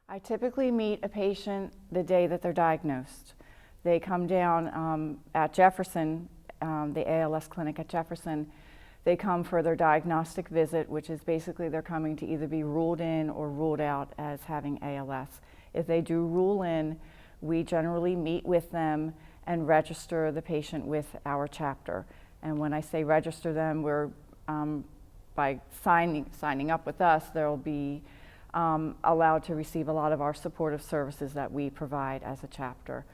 I typically meet a patient the day that they're diagnosed. They come down at Jefferson, the ALS clinic at Jefferson. They come for their diagnostic visit, which is basically they're coming to either be ruled in or ruled out as having ALS. If they do rule in, we generally meet with them and register the patient with our chapter. And when I say register them, we're by signing up with us, they'll be allowed to receive a lot of our supportive services that we provide as a chapter.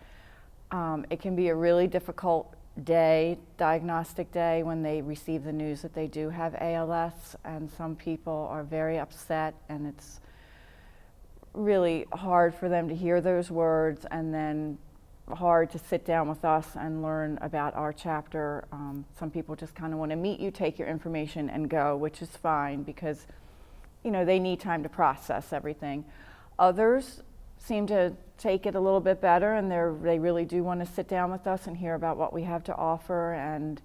It can be a really difficult day, diagnostic day, when they receive the news that they do have ALS, and some people are very upset, and it's really hard for them to hear those words, and then hard to sit down with us and learn about our chapter. Some people just kind of want to meet you, take your information, and go, which is fine because, you know, they need time to process everything. Others seem to take it a little bit better, and they really do want to sit down with us and hear about what we have to offer, and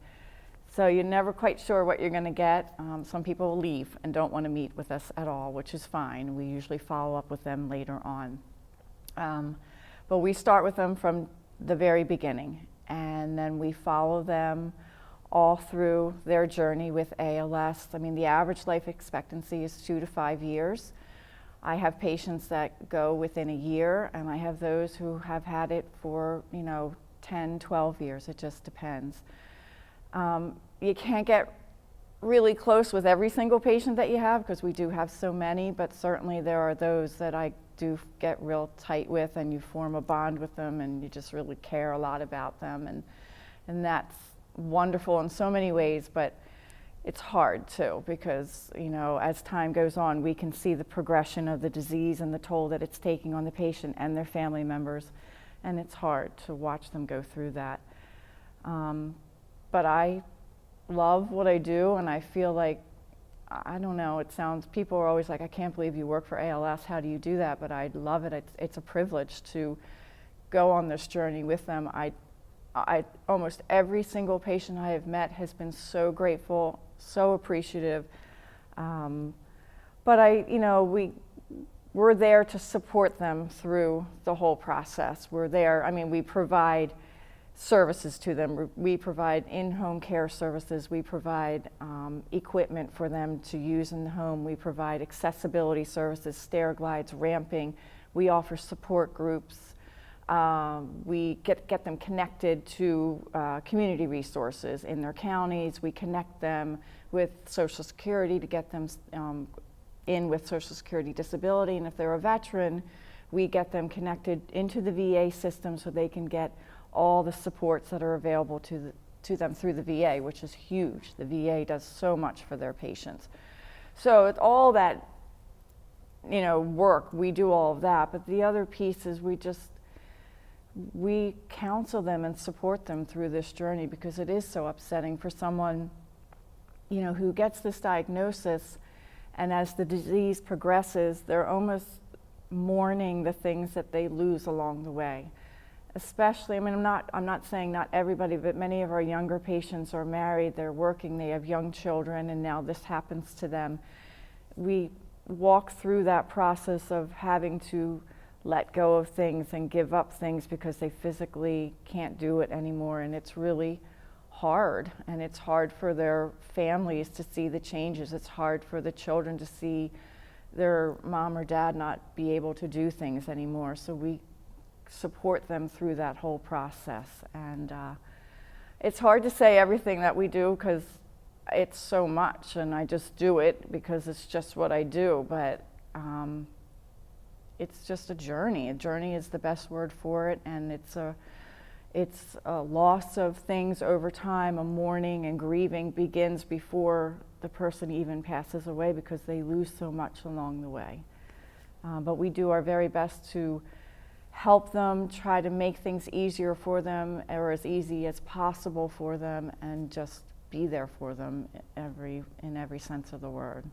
so you're never quite sure what you're going to get. Some people leave and don't want to meet with us at all, which is fine. We usually follow up with them later on. But we start with them from the very beginning, and then we follow them all through their journey with ALS. I mean, the average life expectancy is 2 to 5 years. I have patients that go within a year, and I have those who have had it for, 10, 12 years. It just depends. You can't get really close with every single patient that you have because we do have so many, but certainly there are those that I do get real tight with, and you form a bond with them, and you just really care a lot about them, and that's wonderful in so many ways, but it's hard too, because as time goes on, we can see the progression of the disease and the toll that it's taking on the patient and their family members, and it's hard to watch them go through that. But I love what I do, and I feel like, I don't know, people are always like, I can't believe you work for ALS, how do you do that? But I love it. It's a privilege to go on this journey with them. Almost every single patient I have met has been so grateful, so appreciative. But we're there to support them through the whole process. We're there, we provide services to them. We provide in-home care services. We provide equipment for them to use in the home. We provide accessibility services, stair glides, ramping. We offer support groups. We get them connected to community resources in their counties. We connect them with Social Security to get them in with Social Security disability. And if they're a veteran, we get them connected into the VA system so they can get all the supports that are available to them through the VA, which is huge. The VA does so much for their patients. So it's all that, work, we do all of that, but the other piece is we counsel them and support them through this journey, because it is so upsetting for someone, who gets this diagnosis, and as the disease progresses, they're almost mourning the things that they lose along the way. Especially, I'm not saying not everybody, but many of our younger patients are married, they're working, they have young children, and now this happens to them. We walk through that process of having to let go of things and give up things because they physically can't do it anymore, and it's really hard, and it's hard for their families to see the changes. It's hard for the children to see their mom or dad not be able to do things anymore, so we support them through that whole process. And it's hard to say everything that we do because it's so much, and I just do it because it's just what I do, but it's just a journey. A journey is the best word for it, and it's a loss of things over time. A mourning and grieving begins before the person even passes away because they lose so much along the way. But we do our very best to help them, try to make things easier for them, or as easy as possible for them, and just be there for them in every sense of the word.